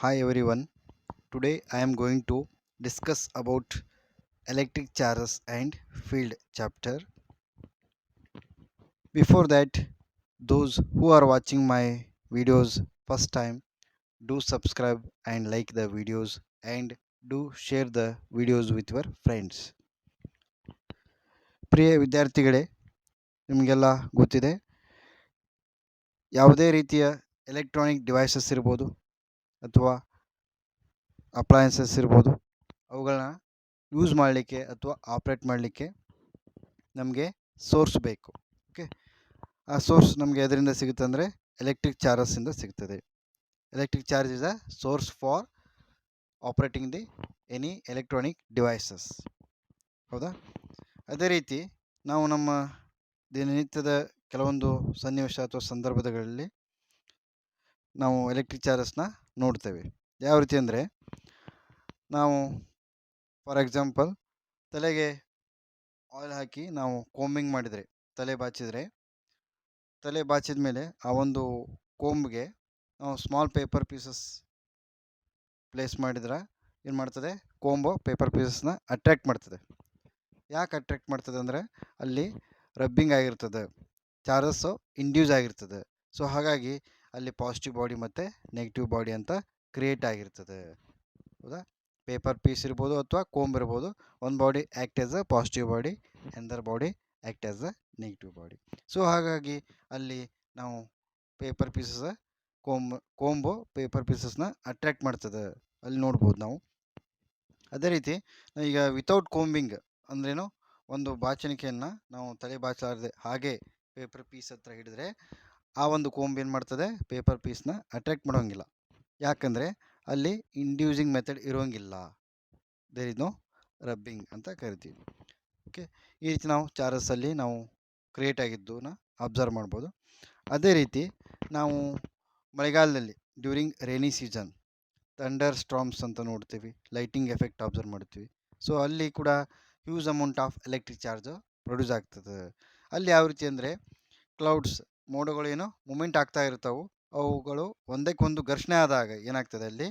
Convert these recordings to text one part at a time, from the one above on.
Hi everyone. Today I am going to discuss about electric charges and field chapter. Before that, those who are watching my videos first time, do subscribe and like the videos and do share the videos with your friends. ಪ್ರಿಯ ವಿದ್ಯಾರ್ಥಿಗಳೇ, ನಿಮಗೆಲ್ಲ ಗೊತ್ತಿದೆ ಯಾವುದೇ ರೀತಿಯ electronic devices ಇರ್ಬೋದು ಅಥವಾ appliances ಇರ್ಬೋದು ಅವುಗಳನ್ನ use ಮಾಡಲಿಕ್ಕೆ ಅಥವಾ ಆಪ್ರೇಟ್ ಮಾಡಲಿಕ್ಕೆ ನಮಗೆ ಸೋರ್ಸ್ ಬೇಕು. ಓಕೆ, ಆ ಸೋರ್ಸ್ ನಮಗೆ ಎದರಿಂದ ಸಿಗುತ್ತೆ ಅಂದರೆ ಎಲೆಕ್ಟ್ರಿಕ್ ಚಾರ್ಜಸ್ಸಿಂದ ಸಿಗ್ತದೆ. Electric charge is a source for operating the any electronic devices. ಹೌದಾ? ಅದೇ ರೀತಿ ನಾವು ನಮ್ಮ ದಿನನಿತ್ಯದ ಕೆಲವೊಂದು ಸನ್ನಿವೇಶ ಅಥವಾ ಸಂದರ್ಭಗಳಲ್ಲಿ ನಾವು ಎಲೆಕ್ಟ್ರಿಕ್ ಚಾರ್ಜಸ್ನ ನೋಡ್ತೇವೆ. ಯಾವ ರೀತಿ ಅಂದರೆ, ನಾವು ಫಾರ್ ಎಕ್ಸಾಂಪಲ್ ತಲೆಗೆ ಆಯಿಲ್ ಹಾಕಿ ನಾವು ಕೋಂಬಿಂಗ್ ಮಾಡಿದರೆ, ತಲೆ ಬಾಚಿದ ಮೇಲೆ ಆ ಒಂದು ಕೋಂಬ್ಗೆ ನಾವು ಸ್ಮಾಲ್ ಪೇಪರ್ ಪೀಸಸ್ ಪ್ಲೇಸ್ ಮಾಡಿದ್ರೆ ಏನು ಮಾಡ್ತದೆ, ಕೋಂಬು ಪೇಪರ್ ಪೀಸಸ್ನ ಅಟ್ರ್ಯಾಕ್ಟ್ ಮಾಡ್ತದೆ. ಯಾಕೆ ಅಟ್ರ್ಯಾಕ್ಟ್ ಮಾಡ್ತದೆ ಅಂದರೆ ಅಲ್ಲಿ ರಬ್ಬಿಂಗ್ ಆಗಿರ್ತದೆ, ಚಾರ್ಜಸ್ಸು ಇಂಡ್ಯೂಸ್ ಆಗಿರ್ತದೆ. ಸೊ ಹಾಗಾಗಿ ಅಲ್ಲಿ ಪಾಸಿಟಿವ್ ಬಾಡಿ ಮತ್ತು ನೆಗೆಟಿವ್ ಬಾಡಿ ಅಂತ ಕ್ರಿಯೇಟ್ ಆಗಿರ್ತದೆ. ಹೌದಾ? ಪೇಪರ್ ಪೀಸ್ ಇರ್ಬೋದು ಅಥವಾ ಕೋಂಬ್ ಇರ್ಬೋದು. ಒಂದು body act as a positive body, ಅಂದರ್ body act as a negative body. So ಹಾಗಾಗಿ ಅಲ್ಲಿ ನಾವು ಪೇಪರ್ ಪೀಸಸ್ ಕೋಂಬು ಪೇಪರ್ ಪೀಸಸ್ನ ಅಟ್ರ್ಯಾಕ್ಟ್ ಮಾಡ್ತದೆ, ಅಲ್ಲಿ ನೋಡ್ಬೋದು ನಾವು. ಅದೇ ರೀತಿ ಈಗ ವಿತೌಟ್ ಕೋಂಬಿಂಗ್ ಅಂದ್ರೇನು, ಒಂದು ಬಾಚಣಿಕೆಯನ್ನು ನಾವು ತಲೆ ಬಾಚಲಾರದೆ ಹಾಗೆ ಪೇಪರ್ ಪೀಸ್ ಹತ್ರ ಹಿಡಿದ್ರೆ ಆ ಒಂದು ಕೋಂಬ್ ಏನು ಮಾಡ್ತದೆ, ಪೇಪರ್ ಪೀಸ್ನ ಅಟ್ರ್ಯಾಕ್ಟ್ ಮಾಡೋಂಗಿಲ್ಲ. ಯಾಕಂದರೆ ಅಲ್ಲಿ ಇಂಡ್ಯೂಸಿಂಗ್ ಮೆಥಡ್ ಇರೋಂಗಿಲ್ಲ, ದೇರ್ ಇಸ್ ನೋ ರಬ್ಬಿಂಗ್ ಅಂತ ಕರಿತೀವಿ. ಓಕೆ, ಈ ರೀತಿ ನಾವು ಚಾರ್ಜಸ್ಸಲ್ಲಿ ನಾವು ಕ್ರಿಯೇಟ್ ಆಗಿದ್ದನ್ನ ಅಬ್ಸರ್ವ್ ಮಾಡ್ಬೋದು. ಅದೇ ರೀತಿ ನಾವು ಮಳೆಗಾಲದಲ್ಲಿ ಡ್ಯೂರಿಂಗ್ ರೇನಿ ಸೀಸನ್ ಥಂಡರ್ ಸ್ಟ್ರಾಮ್ಸ್ ಅಂತ ನೋಡ್ತೀವಿ, ಲೈಟಿಂಗ್ ಎಫೆಕ್ಟ್ ಅಬ್ಸರ್ವ್ ಮಾಡ್ತೀವಿ. ಸೊ ಅಲ್ಲಿ ಕೂಡ huge amount of electric charge produce ಆಗ್ತದೆ. ಅಲ್ಲಿ ಯಾವ ರೀತಿ ಅಂದರೆ, ಕ್ಲೌಡ್ಸ್ ಮೋಡಗಳೇನೋ ಮೂಮೆಂಟ್ ಆಗ್ತಾ ಇರ್ತಾವೆ, ಅವುಗಳು ಒಂದಕ್ಕೊಂದು ಘರ್ಷಣೆ ಆದಾಗ ಏನಾಗ್ತದೆ, ಅಲ್ಲಿ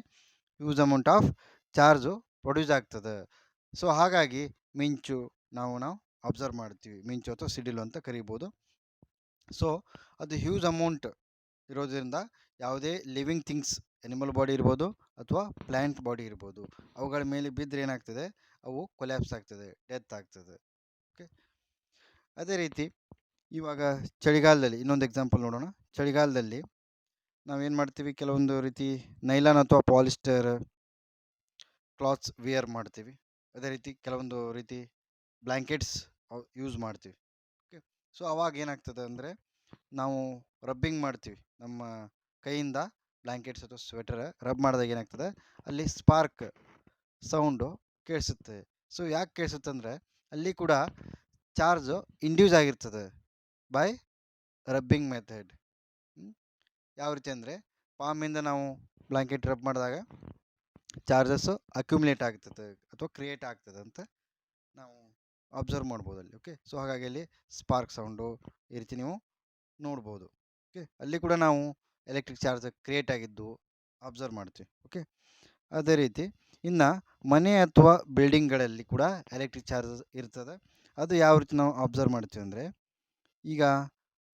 huge amount of charge produce ಆಗ್ತದೆ. ಸೊ ಹಾಗಾಗಿ ಮಿಂಚು ನಾವು ಅಬ್ಸರ್ವ್ ಮಾಡ್ತೀವಿ, ಮಿಂಚು ಅಥವಾ ಸಿಡಿಲು ಅಂತ ಕರಿಬೋದು. ಸೊ ಅದು ಹ್ಯೂಜ್ ಅಮೌಂಟ್ ಇರೋದ್ರಿಂದ ಯಾವುದೇ ಲಿವಿಂಗ್ ಥಿಂಗ್ಸ್, ಎನಿಮಲ್ ಬಾಡಿ ಇರ್ಬೋದು ಅಥವಾ ಪ್ಲ್ಯಾಂಟ್ ಬಾಡಿ ಇರ್ಬೋದು, ಅವುಗಳ ಮೇಲೆ ಬಿದ್ದರೆ ಏನಾಗ್ತದೆ, ಅವು ಕೊಲ್ಯಾಪ್ಸ್ ಆಗ್ತದೆ, ಡೆತ್ ಆಗ್ತದೆ. ಓಕೆ, ಅದೇ ರೀತಿ ಇವಾಗ ಚಳಿಗಾಲದಲ್ಲಿ ಇನ್ನೊಂದು ಎಕ್ಸಾಂಪಲ್ ನೋಡೋಣ. ಚಳಿಗಾಲದಲ್ಲಿ ನಾವೇನು ಮಾಡ್ತೀವಿ, ಕೆಲವೊಂದು ರೀತಿ ನೈಲಾನ್ ಅಥವಾ ಪಾಲಿಸ್ಟರ್ ಕ್ಲಾತ್ಸ್ ವೇರ್ ಮಾಡ್ತೀವಿ. ಅದೇ ರೀತಿ ಕೆಲವೊಂದು ರೀತಿ ಬ್ಲ್ಯಾಂಕೆಟ್ಸ್ ಯೂಸ್ ಮಾಡ್ತೀವಿ. ಓಕೆ, ಸೊ ಅವಾಗ ಏನಾಗ್ತದೆ ಅಂದರೆ, ನಾವು ರಬ್ಬಿಂಗ್ ಮಾಡ್ತೀವಿ ನಮ್ಮ ಕೈಯಿಂದ ಬ್ಲ್ಯಾಂಕೆಟ್ಸ್ ಅಥವಾ ಸ್ವೆಟರ್ ರಬ್ ಮಾಡಿದಾಗ ಏನಾಗ್ತದೆ, ಅಲ್ಲಿ ಸ್ಪಾರ್ಕ್ ಸೌಂಡು ಕೇಳಿಸುತ್ತೆ. ಸೊ ಯಾಕೆ ಕೇಳಿಸುತ್ತೆ ಅಂದರೆ, ಅಲ್ಲಿ ಕೂಡ ಚಾರ್ಜು ಇಂಡ್ಯೂಸ್ ಆಗಿರ್ತದೆ ಬೈ ರಬ್ಬಿಂಗ್ ಮೆಥಡ್. ಯಾವ ರೀತಿ ಅಂದರೆ, ಪಾಮಿಂದ ನಾವು ಬ್ಲ್ಯಾಂಕೆಟ್ ರಬ್ ಮಾಡಿದಾಗ ಚಾರ್ಜಸ್ಸು ಅಕ್ಯುಮುಲೇಟ್ ಆಗ್ತದೆ ಅಥವಾ ಕ್ರಿಯೇಟ್ ಆಗ್ತದೆ ಅಂತ ನಾವು ಅಬ್ಸರ್ವ್ ಮಾಡ್ಬೋದು ಅಲ್ಲಿ. ಓಕೆ, ಸೊ ಹಾಗಾಗಿ ಅಲ್ಲಿ ಸ್ಪಾರ್ಕ್ ಸೌಂಡು ಈ ರೀತಿ ನೀವು ನೋಡ್ಬೋದು. ಓಕೆ, ಅಲ್ಲಿ ಕೂಡ ನಾವು ಎಲೆಕ್ಟ್ರಿಕ್ ಚಾರ್ಜ್ ಕ್ರಿಯೇಟ್ ಆಗಿದ್ದು ಅಬ್ಸರ್ವ್ ಮಾಡ್ತೀವಿ. ಓಕೆ, ಅದೇ ರೀತಿ ಇನ್ನು ಮನೆ ಅಥವಾ ಬಿಲ್ಡಿಂಗ್ಗಳಲ್ಲಿ ಕೂಡ ಎಲೆಕ್ಟ್ರಿಕ್ ಚಾರ್ಜಸ್ ಇರ್ತದೆ. ಅದು ಯಾವ ರೀತಿ ನಾವು ಅಬ್ಸರ್ವ್ ಮಾಡ್ತೀವಿ ಅಂದರೆ, ಈಗ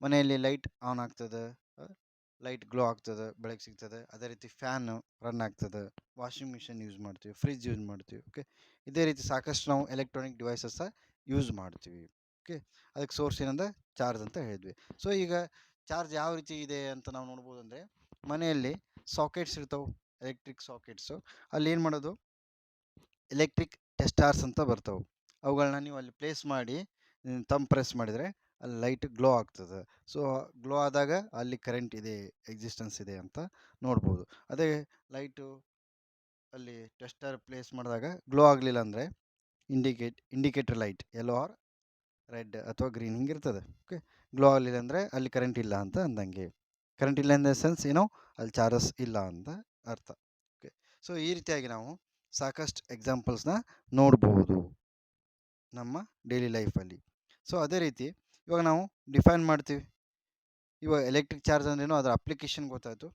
ಮನೆಯಲ್ಲಿ ಲೈಟ್ ಆನ್ ಆಗ್ತದೆ, ಲೈಟ್ ಗ್ಲೋ ಆಗ್ತದೆ, ಬೆಳಕು ಸಿಗ್ತದೆ. ಅದೇ ರೀತಿ ಫ್ಯಾನ್ ರನ್ ಆಗ್ತದೆ, ವಾಷಿಂಗ್ ಮಿಷಿನ್ ಯೂಸ್ ಮಾಡ್ತೀವಿ, ಫ್ರಿಜ್ ಯೂಸ್ ಮಾಡ್ತೀವಿ. ಓಕೆ, ಇದೇ ರೀತಿ ಸಾಕಷ್ಟು ನಾವು ಎಲೆಕ್ಟ್ರಾನಿಕ್ ಡಿವೈಸಸ್ ಯೂಸ್ ಮಾಡ್ತೀವಿ. ಓಕೆ, ಅದಕ್ಕೆ ಸೋರ್ಸ್ ಏನಂದ್ರೆ ಚಾರ್ಜ್ ಅಂತ ಹೇಳಿದ್ವಿ. ಸೊ ಈಗ ಚಾರ್ಜ್ ಯಾವ ರೀತಿ ಇದೆ ಅಂತ ನಾವು ನೋಡ್ಬೋದು ಅಂದರೆ, ಮನೆಯಲ್ಲಿ ಸಾಕೆಟ್ಸ್ ಇರ್ತಾವೆ, ಎಲೆಕ್ಟ್ರಿಕ್ ಸಾಕೆಟ್ಸು. ಅಲ್ಲಿ ಏನು ಮಾಡೋದು, ಎಲೆಕ್ಟ್ರಿಕ್ ಟೆಸ್ಟಾರ್ಸ್ ಅಂತ ಬರ್ತಾವೆ. ಅವುಗಳನ್ನ ನೀವು ಅಲ್ಲಿ ಪ್ಲೇಸ್ ಮಾಡಿ ಪ್ರೆಸ್ ಮಾಡಿದರೆ ಅಲ್ಲಿ ಲೈಟ್ ಗ್ಲೋ ಆಗ್ತದೆ. ಸೊ ಗ್ಲೋ ಆದಾಗ ಅಲ್ಲಿ ಕರೆಂಟ್ ಇದೆ, ಎಕ್ಸಿಸ್ಟೆನ್ಸ್ ಇದೆ ಅಂತ ನೋಡ್ಬೋದು. ಅದೇ ಲೈಟು ಅಲ್ಲಿ ಟೆಸ್ಟರ್ ಪ್ಲೇಸ್ ಮಾಡಿದಾಗ ಗ್ಲೋ ಆಗಲಿಲ್ಲ ಅಂದರೆ indicator light yellow or red ಅಥವಾ ಗ್ರೀನ್ ಹಿಂಗಿರ್ತದೆ. ಓಕೆ, ಗ್ಲೋ ಆಗಲಿಲ್ಲ ಅಂದರೆ ಅಲ್ಲಿ ಕರೆಂಟ್ ಇಲ್ಲ ಅಂತ ಅಂದಂಗೆ. ಕರೆಂಟ್ ಇಲ್ಲ ಇನ್ ದ ಸೆನ್ಸ್ ಏನೋ ಅಲ್ಲಿ ಚಾರ್ಜಸ್ ಇಲ್ಲ ಅಂತ ಅರ್ಥ. ಓಕೆ, ಸೊ ಈ ರೀತಿಯಾಗಿ ನಾವು ಸಾಕಷ್ಟು ಎಕ್ಸಾಂಪಲ್ಸ್ನ ನೋಡ್ಬೋದು ನಮ್ಮ ಡೈಲಿ ಲೈಫಲ್ಲಿ. ಸೊ ಅದೇ ರೀತಿ ಇವಾಗ ನಾವು ಡಿಫೈನ್ ಮಾಡ್ತೀವಿ. ಇವಾಗ ಎಲೆಕ್ಟ್ರಿಕ್ ಚಾರ್ಜ್ ಅಂದ್ರೇನು, ಅದರ ಅಪ್ಲಿಕೇಶನ್ ಗೊತ್ತಾಯಿತು.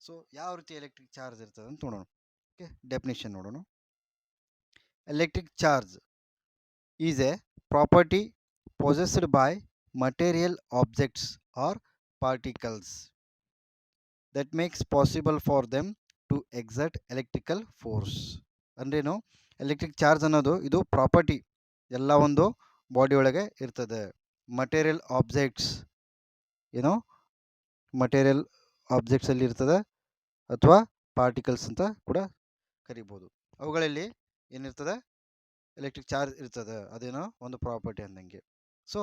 ಸೊ ಯಾವ ರೀತಿ ಎಲೆಕ್ಟ್ರಿಕ್ ಚಾರ್ಜ್ ಇರ್ತದೆ ಅಂತ ನೋಡೋಣ. ಓಕೆ, ಡೆಫಿನಿಷನ್ ನೋಡೋಣ. Electric charge is A property possessed by material objects or particles that makes possible for them to exert electrical force. ಅಂದ್ರೇನು, ಎಲೆಕ್ಟ್ರಿಕ್ ಚಾರ್ಜ್ ಅನ್ನೋದು ಇದು ಪ್ರಾಪರ್ಟಿ ಎಲ್ಲ ಒಂದು ಬಾಡಿ ಒಳಗೆ ಇರ್ತದೆ. ಮಟೀರಿಯಲ್ ಆಬ್ಜೆಕ್ಟ್ಸ್ ಏನೋ ಮಟೀರಿಯಲ್ ಆಬ್ಜೆಕ್ಟ್ಸಲ್ಲಿ ಇರ್ತದೆ ಅಥವಾ ಪಾರ್ಟಿಕಲ್ಸ್ ಅಂತ ಕೂಡ ಕರಿಬೋದು. ಅವುಗಳಲ್ಲಿ ಏನಿರ್ತದೆ, ಎಲೆಕ್ಟ್ರಿಕ್ ಚಾರ್ಜ್ ಇರ್ತದೆ, ಅದೇನೋ ಒಂದು ಪ್ರಾಪರ್ಟಿ ಅಂದಂಗೆ. ಸೊ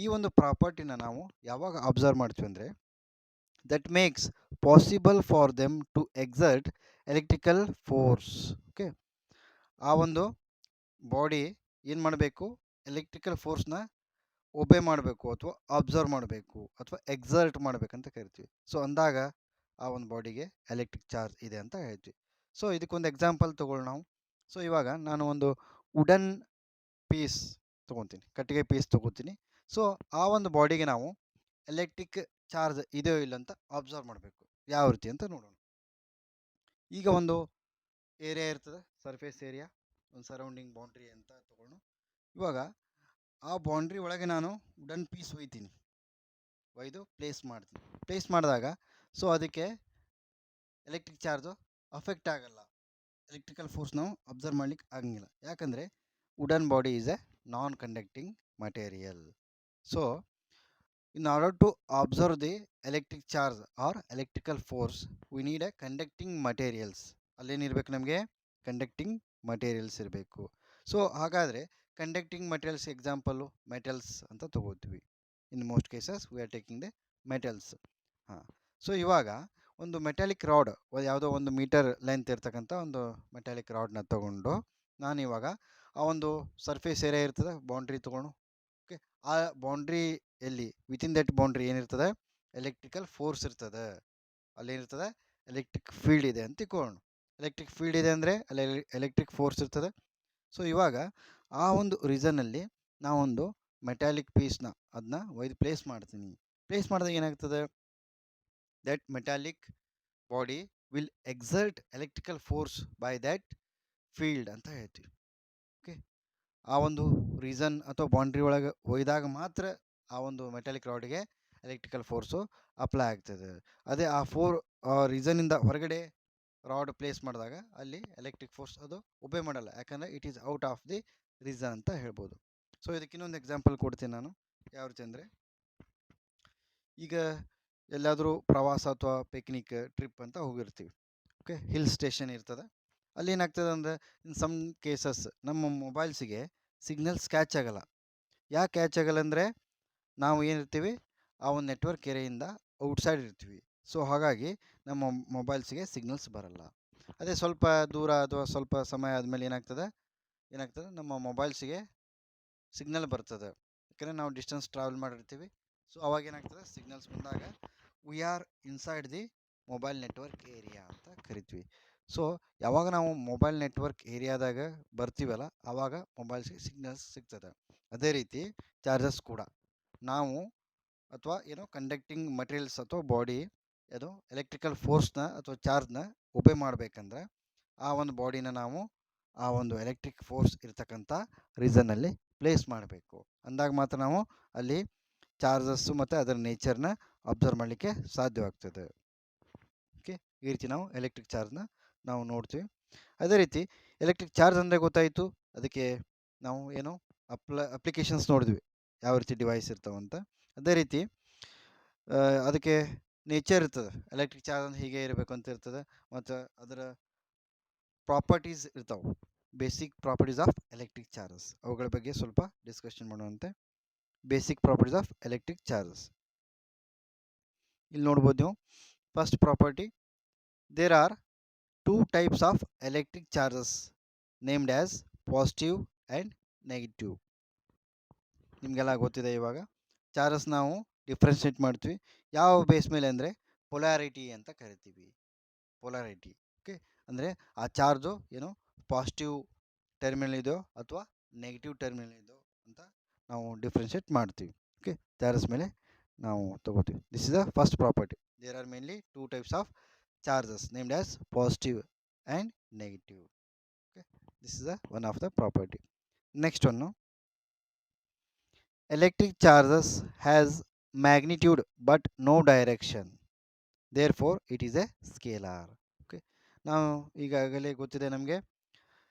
ಈ ಒಂದು ಪ್ರಾಪರ್ಟಿನ ನಾವು ಯಾವಾಗ ಅಬ್ಸರ್ವ್ ಮಾಡ್ತೀವಿ ಅಂದರೆ, that makes possible for them to exert electrical force. Okay, ಆ ಒಂದು ಬಾಡಿ ಏನು ಮಾಡಬೇಕು, ಎಲೆಕ್ಟ್ರಿಕಲ್ ಫೋರ್ಸ್ನ ಒಬೆ ಮಾಡಬೇಕು ಅಥವಾ ಅಬ್ಸರ್ವ್ ಮಾಡಬೇಕು ಅಥವಾ ಎಕ್ಸರ್ಟ್ ಮಾಡಬೇಕಂತ ಕರಿತೀವಿ. ಸೊ ಅಂದಾಗ ಆ ಒಂದು ಬಾಡಿಗೆ ಎಲೆಕ್ಟ್ರಿಕ್ ಚಾರ್ಜ್ ಇದೆ ಅಂತ ಹೇಳ್ತೀವಿ. ಸೊ ಇದಕ್ಕೊಂದು ಎಕ್ಸಾಂಪಲ್ ತೊಗೊಳ್ಳೋಣ ನಾವು. ಸೊ ಇವಾಗ ನಾನು ಒಂದು ವುಡನ್ ಪೀಸ್ ತೊಗೊತೀನಿ, ಕಟ್ಟಿಗೆ ಪೀಸ್ ತೊಗೋತೀನಿ. ಸೊ ಆ ಒಂದು ಬಾಡಿಗೆ ನಾವು ಎಲೆಕ್ಟ್ರಿಕ್ ಚಾರ್ಜ್ ಇದೆಯೋ ಇಲ್ಲ ಅಂತ ಅಬ್ಸರ್ವ್ ಮಾಡಬೇಕು. ಯಾವ ರೀತಿ ಅಂತ ನೋಡೋಣ. ಈಗ ಒಂದು ಏರಿಯಾ ಇರ್ತದೆ, ಸರ್ಫೇಸ್ ಏರಿಯಾ, ಒಂದು ಸರೌಂಡಿಂಗ್ ಬೌಂಡ್ರಿ ಅಂತ ತೊಗೊಳ್ಳೋಣ. ಇವಾಗ ಆ ಬೌಂಡ್ರಿ ಒಳಗೆ ನಾನು ವುಡನ್ ಪೀಸ್ ಒಯ್ದು ಪ್ಲೇಸ್ ಮಾಡ್ತೀನಿ. ಪ್ಲೇಸ್ ಮಾಡಿದಾಗ ಸೊ ಅದಕ್ಕೆ ಎಲೆಕ್ಟ್ರಿಕ್ ಚಾರ್ಜು ಅಫೆಕ್ಟ್ ಆಗಲ್ಲ, ಎಲೆಕ್ಟ್ರಿಕಲ್ ಫೋರ್ಸ್ ನಾವು ಅಬ್ಸರ್ವ್ ಮಾಡ್ಲಿಕ್ಕೆ ಆಗಂಗಿಲ್ಲ. ಯಾಕಂದರೆ wooden body is a non conducting material. So in order to observe the electric charge or electrical force we need a conducting materials. ಅಲ್ಲೇನಿರ್ಬೇಕು, ನಮಗೆ conducting materials ಇರಬೇಕು. So ಹಾಗಾದರೆ conducting materials example metals ಅಂತ ತಗೋತೀವಿ. In most cases we are taking the metals. ಹಾಂ, so ಇವಾಗ ಒಂದು metallic rod, ಯಾವುದೋ ಒಂದು ಮೀಟರ್ ಲೆಂತ್ ಇರ್ತಕ್ಕಂಥ ಒಂದು ಮೆಟಾಲಿಕ್ ರಾಡ್ನ ತೊಗೊಂಡು ನಾನು ಇವಾಗ ಆ ಒಂದು ಸರ್ಫೇಸ್ ಏರಿಯಾ ಇರ್ತದೆ, ಬೌಂಡ್ರಿ ತೊಗೊಂಡು, ಓಕೆ, ಆ ಬೌಂಡ್ರಿಯಲ್ಲಿ ವಿತಿನ್ ದಟ್ ಬೌಂಡ್ರಿ ಏನಿರ್ತದೆ, ಎಲೆಕ್ಟ್ರಿಕಲ್ ಫೋರ್ಸ್ ಇರ್ತದೆ. ಅಲ್ಲೇನಿರ್ತದೆ, ಎಲೆಕ್ಟ್ರಿಕ್ ಫೀಲ್ಡ್ ಇದೆ ಅಂತ ತಿಳ್ಕೊಳ್ಳೋಣ. ಎಲೆಕ್ಟ್ರಿಕ್ ಫೀಲ್ಡ್ ಇದೆ ಅಂದರೆ ಅಲ್ಲಿ ಎಲೆಕ್ಟ್ರಿಕ್ ಫೋರ್ಸ್ ಇರ್ತದೆ. ಸೊ ಇವಾಗ ಆ ಒಂದು ರೀಸನಲ್ಲಿ ನಾವೊಂದು ಮೆಟಾಲಿಕ್ ಪೀಸ್ನ ಅದನ್ನ ಒಯ್ದು ಪ್ಲೇಸ್ ಮಾಡ್ತೀನಿ. ಪ್ಲೇಸ್ ಮಾಡಿದಾಗ ಏನಾಗ್ತದೆ, that metallic body will exert electrical force by that field ಅಂತ ಹೇಳ್ತೀವಿ. ಓಕೆ, ಆ ಒಂದು ರೀಸನ್ ಅಥವಾ ಬೌಂಡ್ರಿ ಒಳಗೆ ಒಯ್ದಾಗ ಮಾತ್ರ ಆ ಒಂದು ಮೆಟಾಲಿಕ್ ರಾಡಿಗೆ ಎಲೆಕ್ಟ್ರಿಕಲ್ ಫೋರ್ಸು ಅಪ್ಲೈ ಆಗ್ತದೆ. ಅದೇ ಆ ರೀಸನಿಂದ ಹೊರಗಡೆ ರಾಡ್ ಪ್ಲೇಸ್ ಮಾಡಿದಾಗ ಅಲ್ಲಿ ಎಲೆಕ್ಟ್ರಿಕ್ ಫೋರ್ಸ್ ಅದು ಒಬೆ ಮಾಡಲ್ಲ, ಯಾಕಂದರೆ it is out of the reason ಅಂತ ಹೇಳ್ಬೋದು. ಸೊ ಇದಕ್ಕೆ ಇನ್ನೊಂದು ಎಕ್ಸಾಂಪಲ್ ಕೊಡ್ತೀನಿ ನಾನು. ಯಾವ ರೀತಿ ಅಂದರೆ, ಈಗ ಎಲ್ಲಾದರೂ ಪ್ರವಾಸ ಅಥವಾ ಪಿಕ್ನಿಕ್ ಟ್ರಿಪ್ ಅಂತ ಹೋಗಿರ್ತೀವಿ. ಓಕೆ, ಹಿಲ್ ಸ್ಟೇಷನ್ ಇರ್ತದೆ. ಅಲ್ಲಿ ಏನಾಗ್ತದೆ ಅಂದರೆ, ಇನ್ ಸಮ್ ಕೇಸಸ್ ನಮ್ಮ ಮೊಬೈಲ್ಸಿಗೆ ಸಿಗ್ನಲ್ಸ್ ಕ್ಯಾಚ್ ಆಗಲ್ಲ. ಯಾಕೆ ಕ್ಯಾಚ್ ಆಗಲ್ಲ ಅಂದರೆ, ನಾವು ಏನಿರ್ತೀವಿ ಆ ಒಂದು ನೆಟ್ವರ್ಕ್ ಏರಿಯಿಂದ ಔಟ್ಸೈಡ್ ಇರ್ತೀವಿ. ಸೊ ಹಾಗಾಗಿ ನಮ್ಮ ಮೊಬೈಲ್ಸಿಗೆ ಸಿಗ್ನಲ್ಸ್ ಬರಲ್ಲ. ಅದೇ ಸ್ವಲ್ಪ ದೂರ ಅಥವಾ ಸ್ವಲ್ಪ ಸಮಯ ಆದಮೇಲೆ ಏನಾಗ್ತದೆ, ನಮ್ಮ ಮೊಬೈಲ್ಸಿಗೆ ಸಿಗ್ನಲ್ ಬರ್ತದೆ. ಯಾಕಂದರೆ ನಾವು ಡಿಸ್ಟೆನ್ಸ್ ಟ್ರಾವೆಲ್ ಮಾಡಿರ್ತೀವಿ. ಸೊ ಅವಾಗ ಏನಾಗ್ತದೆ, ಸಿಗ್ನಲ್ಸ್ ಬಂದಾಗ we are inside the mobile network area ಅಂತ ಕರಿತೀವಿ. ಸೊ ಯಾವಾಗ ನಾವು ಮೊಬೈಲ್ ನೆಟ್ವರ್ಕ್ ಏರಿಯಾದಾಗ ಬರ್ತೀವಲ್ಲ, ಆವಾಗ ಮೊಬೈಲ್ಸ್ಗೆ ಸಿಗ್ನಲ್ಸ್ ಸಿಗ್ತದೆ. ಅದೇ ರೀತಿ ಚಾರ್ಜಸ್ ಕೂಡ ನಾವು ಅಥವಾ ಏನೋ ಕಂಡಕ್ಟಿಂಗ್ ಮಟೀರಿಯಲ್ಸ್ ಅಥವಾ ಬಾಡಿ ಏನೋ ಎಲೆಕ್ಟ್ರಿಕಲ್ ಫೋರ್ಸ್ನ ಅಥವಾ ಚಾರ್ಜ್ನ ಒಬೆ ಮಾಡಬೇಕಂದ್ರೆ ಆ ಒಂದು ಬಾಡಿನ ನಾವು ಆ ಒಂದು ಎಲೆಕ್ಟ್ರಿಕ್ ಫೋರ್ಸ್ ಇರ್ತಕ್ಕಂಥ ರೀಸನ್ನಲ್ಲಿ ಪ್ಲೇಸ್ ಮಾಡಬೇಕು. ಅಂದಾಗ ಮಾತ್ರ ನಾವು ಅಲ್ಲಿ ಚಾರ್ಜಸ್ಸು ಮತ್ತು ಅದರ ನೇಚರ್ನ ಅಬ್ಸರ್ವ್ ಮಾಡಲಿಕ್ಕೆ ಸಾಧ್ಯವಾಗ್ತದೆ. ಓಕೆ, ಈ ರೀತಿ ನಾವು ಎಲೆಕ್ಟ್ರಿಕ್ ಚಾರ್ಜ್ನ ನಾವು ನೋಡ್ತೀವಿ. ಅದೇ ರೀತಿ ಎಲೆಕ್ಟ್ರಿಕ್ ಚಾರ್ಜ್ ಅಂದರೆ ಗೊತ್ತಾಯಿತು. ಅದಕ್ಕೆ ನಾವು ಏನು ಅಪ್ಲಿಕೇಶನ್ಸ್ ನೋಡಿದ್ವಿ, ಯಾವ ರೀತಿ ಡಿವೈಸ್ ಇರ್ತಾವಂತ. ಅದೇ ರೀತಿ ಅದಕ್ಕೆ ನೇಚರ್ ಇರ್ತದೆ, ಎಲೆಕ್ಟ್ರಿಕ್ ಚಾರ್ಜ್ ಅಂದ್ರೆ ಹೀಗೆ ಇರಬೇಕು ಅಂತ ಇರ್ತದೆ. ಮತ್ತು ಅದರ ಪ್ರಾಪರ್ಟೀಸ್ ಇರ್ತಾವೆ, basic properties of electric charges. ಅವುಗಳ ಬಗ್ಗೆ ಸ್ವಲ್ಪ ಡಿಸ್ಕಷನ್ ಮಾಡುವಂತೆ. Basic properties of electric charges ಇಲ್ಲಿ ನೋಡ್ಬೋದು ನೀವು. First property, there are 2 types of electric charges named as positive and negative. ನಿಮಗೆಲ್ಲ ಗೊತ್ತಿದೆ. ಇವಾಗ ಚಾರ್ಜಸ್ ನಾವು ಡಿಫ್ರೆನ್ಷಿಯೇಟ್ ಮಾಡ್ತೀವಿ ಯಾವ ಬೇಸ್ ಮೇಲೆ ಅಂದರೆ ಪೊಲಾರಿಟಿ ಅಂತ ಕರಿತೀವಿ. ಪೊಲಾರಿಟಿ, ಓಕೆ, ಅಂದರೆ ಆ ಚಾರ್ಜು ಏನು ಪಾಸಿಟಿವ್ ಟರ್ಮಿನಲ್ ಇದೆಯೋ ಅಥವಾ ನೆಗೆಟಿವ್ ಟರ್ಮಿನಲ್ ಇದೆಯೋ ಅಂತ ನಾವು ಡಿಫ್ರೆನ್ಷಿಯೇಟ್ ಮಾಡ್ತೀವಿ. ಓಕೆ, ಚಾರ್ಜಸ್ ಮೇಲೆ ನಾವು ತಗೋತೀವಿ. This is the first property. There are mainly 2 types of charges named as positive and negative. Okay, this is one of the property. Next one, no? Electric charges has magnitude but no direction. Therefore, it is a scalar. Okay. ನಾವು ಈಗಾಗಲೇ ಗೊತ್ತಿದೆ ನಮಗೆ